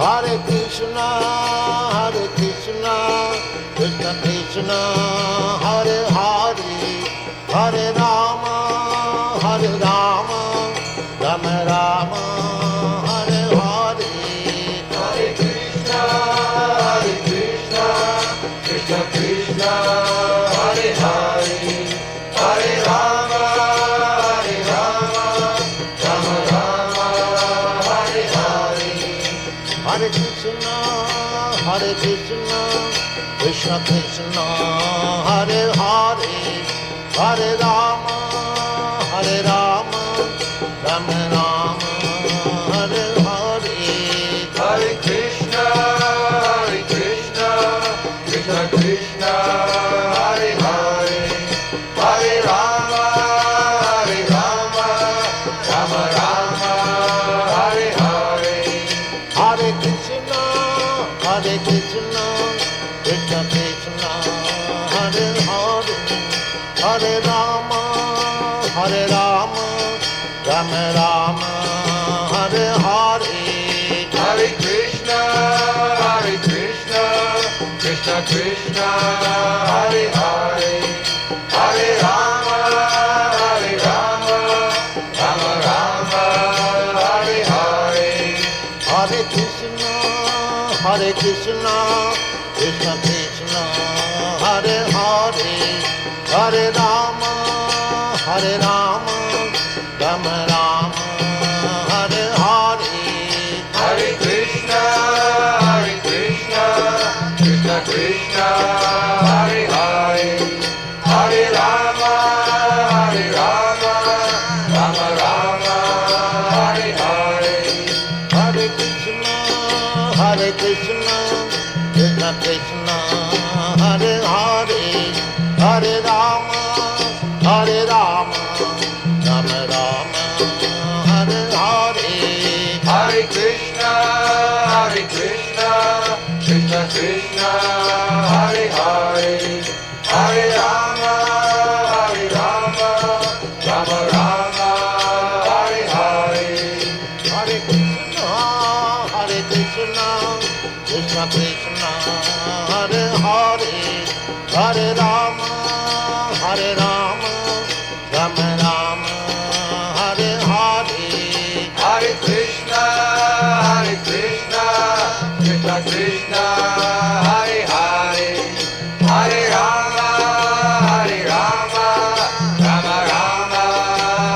Hare Krishna, Krishna Krishna, Hare Hare, Hare Rama, Rama Rama, Hare Hare. Hare Krishna, Krishna Krishna, Hare Hare, Hare Rama, Rama Rama, Hare Hare. Hare Krishna, Krishna Krishna, Hare Hare, Hare Rama, Rama Rama, Hare Hare. Hare Krishna, Krishna Krishna, Hare Hare, Hare Rama, Rama Rama, Hare Hare. Hare Krishna, Krishna Krishna, Hare Hare, Hare Rama, Rama Rama, Hare Hare. Hare Krishna, Krishna Krishna, Hare Hare, Hare Rama, Rama Rama, Hare Hare. Hare Krishna, Krishna Krishna, Hare Hare, Hare Rama, Rama Rama, Hare Hare. Hare Krishna, Krishna Krishna, Hare Hare, Hare Rama, Rama Rama, Hare Hare. Hare Krishna, Krishna Krishna, Hare Hare, Hare Rama, Rama Rama, Hare Hare. Hare Krishna, Krishna Krishna, Hare Hare, Hare Rama, Rama Rama, Hare Hare. Hare Krishna, Krishna Krishna, Hare Hare, Hare Rama, Rama Rama, Hare Hare. Hare Krishna, Krishna Krishna, Hare Hare, Hare Rama, Rama Rama, Hare Hare. Hare Krishna, Krishna Krishna, Hare Hare, Hare Rama, Rama Rama,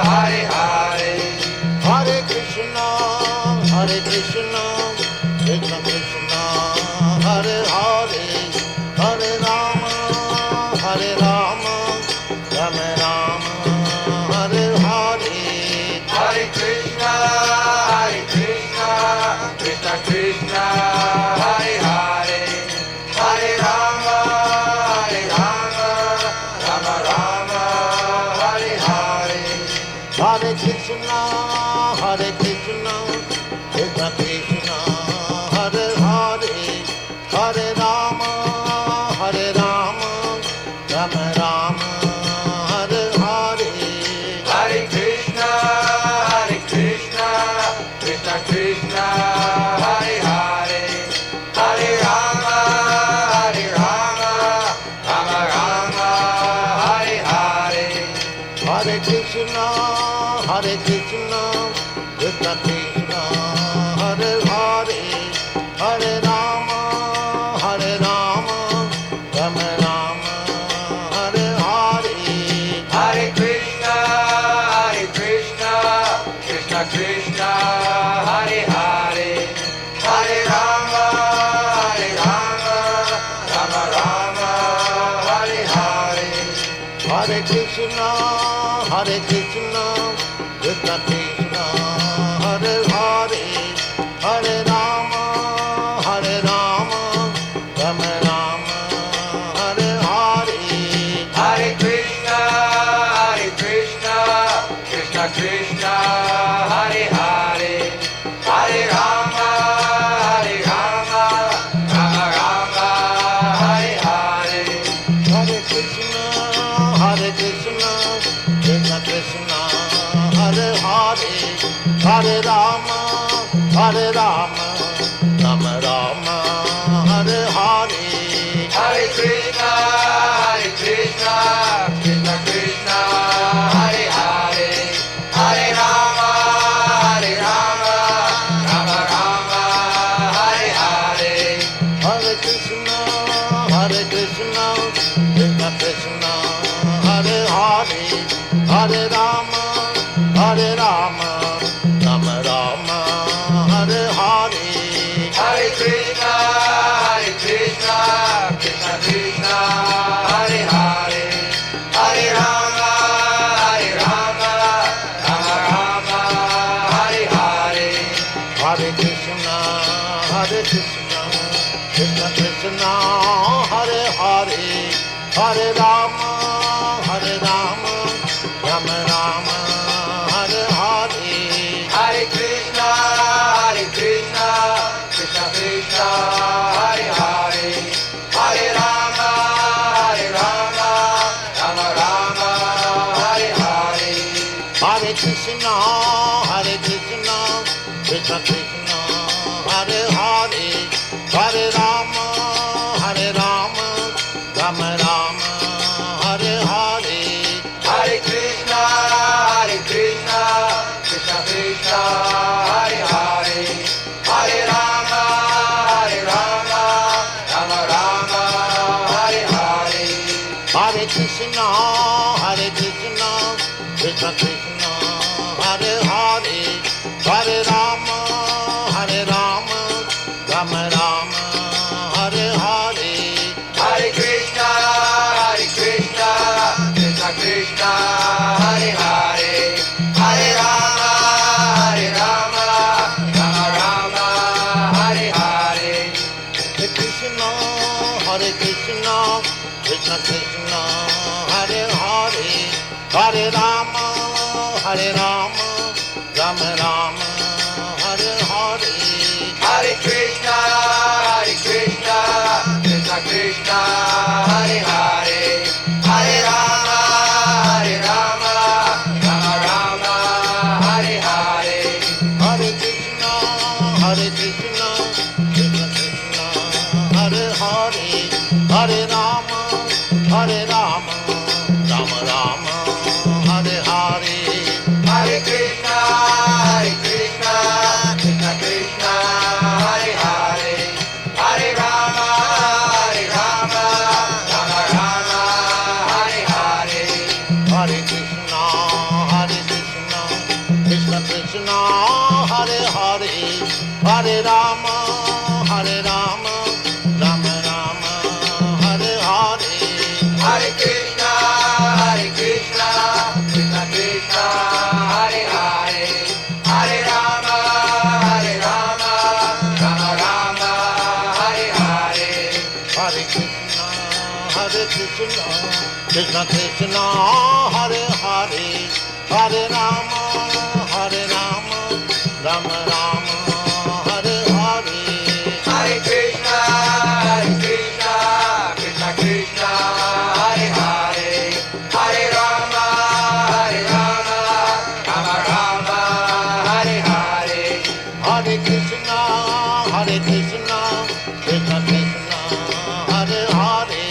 Hare Hare. Hare Krishna, Krishna Krishna, Hare Hare, Hare Rama, Rama Rama, Hare Hare. Hare Krishna, Krishna Krishna, Hare Hare, Hare Rama, Rama Rama, Hare Hare. Hare Krishna, Krishna Krishna, Hare Hare, Hare Rama, Rama Rama, Hare Hare. Hare Krishna, Krishna Krishna, Hare Hare, Hare Rama, Rama Rama, Hare Hare. Hare Krishna, Krishna Krishna, Hare Hare, Hare Rama, Rama Rama, Hare Hare. Hare Krishna, Krishna Krishna, Hare Hare, Hare Rama, Rama Rama, Hare Hare. Hare Krishna, Krishna Krishna, Hare Hare, Hare Rama, Rama Rama, Hare Hare. Hare Krishna, Krishna Krishna, Hare Hare, Hare Rama, Rama Hare Krishna, Krishna Krishna, Hare Hare, Hare Rama, Rama Rama, Hare Hare. Hare Krishna, Krishna Krishna, Hare Hare, Hare Rama, Rama Rama, Hare Hare. Hare Krishna, Krishna Krishna, Hare Hare, Hare Rama, Rama Rama, Hare Hare. Hare Krishna, Krishna Krishna, Hare Hare, Hare Rama, Rama Rama, Hare Hare. Hare Krishna, Krishna Krishna, Hare Hare, Hare Rama, Rama Rama, Hare Hare. Hare Krishna, Krishna Krishna, Hare Hare, Hare Rama, Rama Rama, Hare Hare. Hare Krishna, Krishna Krishna, Hare Hare, Hare Rama, Rama Rama, Hare Hare. Hare Krishna, Krishna Krishna, Hare Hare, Hare Rama, Rama Hare Hare. Hare Krishna, Krishna Krishna, Hare Hare, Hare Rama, Rama Rama, Hare Hare. Hare Krishna, Krishna Krishna, Hare Hare, Hare Rama, Rama Hare Hare. Hare Krishna, Krishna Krishna, Hare Hare, Hare Rama, Rama Rama, Hare Hare. Hare Krishna, Krishna Krishna, Hare Hare, Hare Rama, Rama Hare Hare. Hare Krishna, Krishna Krishna, Hare Hare, Hare Rama, Rama Rama, Hare Hare. Hare Krishna, Krishna Krishna, Hare Hare, Hare Rama, Rama Hare Hare. Hare Krishna, Krishna Krishna, Hare Hare, Hare Rama, Rama Rama, Hare Hare. Hare Krishna, Krishna Krishna, Hare Hare,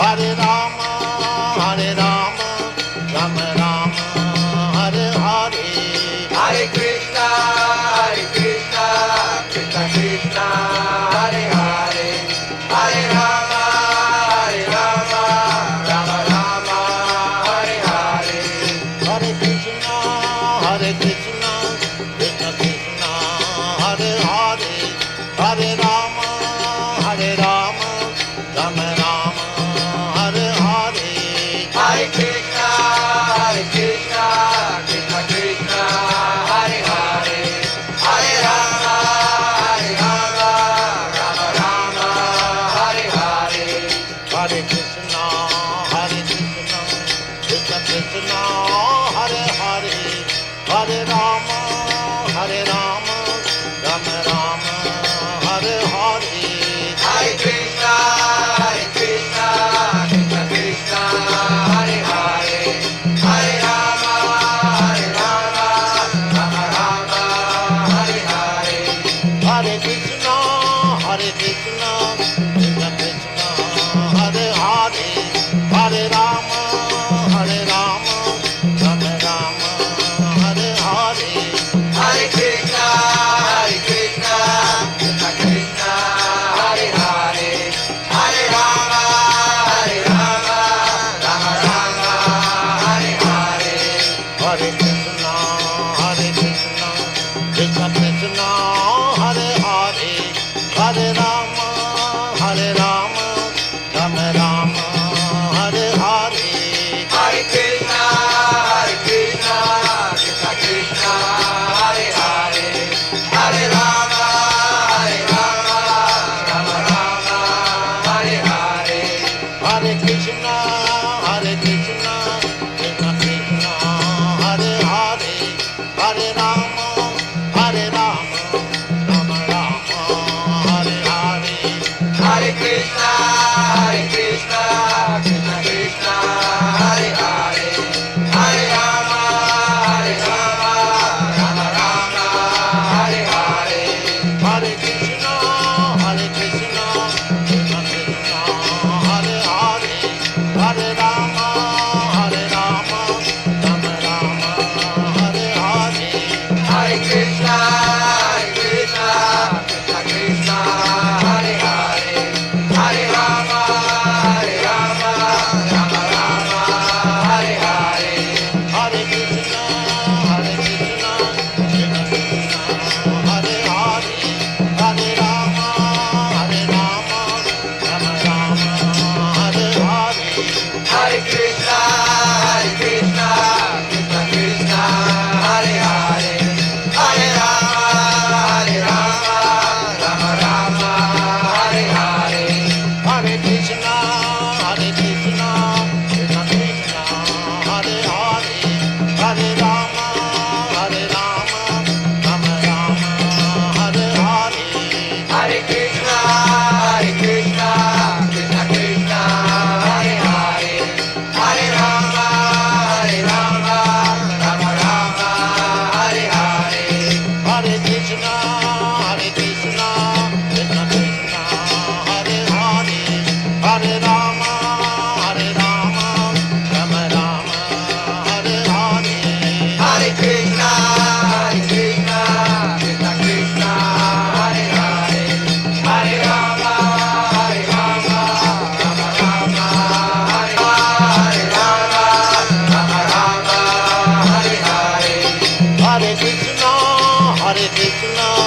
Hare Rama, Rama Hare Hare. Hare Krishna, Krishna Krishna, Hare Hare, Hare Rama, Rama Rama, Hare Hare. Hare Krishna, Krishna Krishna, Hare Hare, Hare Rama, Rama Hare Hare. Hare Krishna, Krishna Krishna, Hare Hare, Hare Rama, Rama Rama, Hare Hare. Hare Krishna, Krishna Krishna, Hare Hare, Hare Rama, Rama Hare Hare. Hare Krishna, Krishna Krishna, Hare Hare, Hare Rama, Rama Rama, Hare Hare. Hare Krishna, Krishna Krishna, Hare Hare, Hare Rama, Rama Hare Hare. Hare Krishna, Krishna Krishna, Hare Hare, Hare Rama, Rama Rama, Hare Hare. Hare Krishna, Krishna Krishna, Hare Hare, Hare Rama, Krishna, Krishna Krishna, Hare Hare, Hare Rama, Rama Rama, Hare Hare. Hare Krishna, Krishna Krishna, Hare Hare, Hare Rama, Rama Rama, Hare Hare. Hare Krishna, Krishna Krishna, Hare Hare, Hare Rama, Rama Rama, Hare Hare. Hare Krishna, Krishna Krishna, Hare Hare, Hare Rama, Rama Rama, Hare Hare. Hare Krishna, Krishna Krishna, Hare Hare, Hare Rama, Rama Rama, Hare Hare. Hare Krishna, Krishna Krishna, Hare Hare, Hare Rama, Rama Rama, Hare Hare. Hare Krishna, Krishna Krishna, Hare Hare, Hare Rama, Rama Rama, Hare Rama, Hare Hare. Hare Krishna, Krishna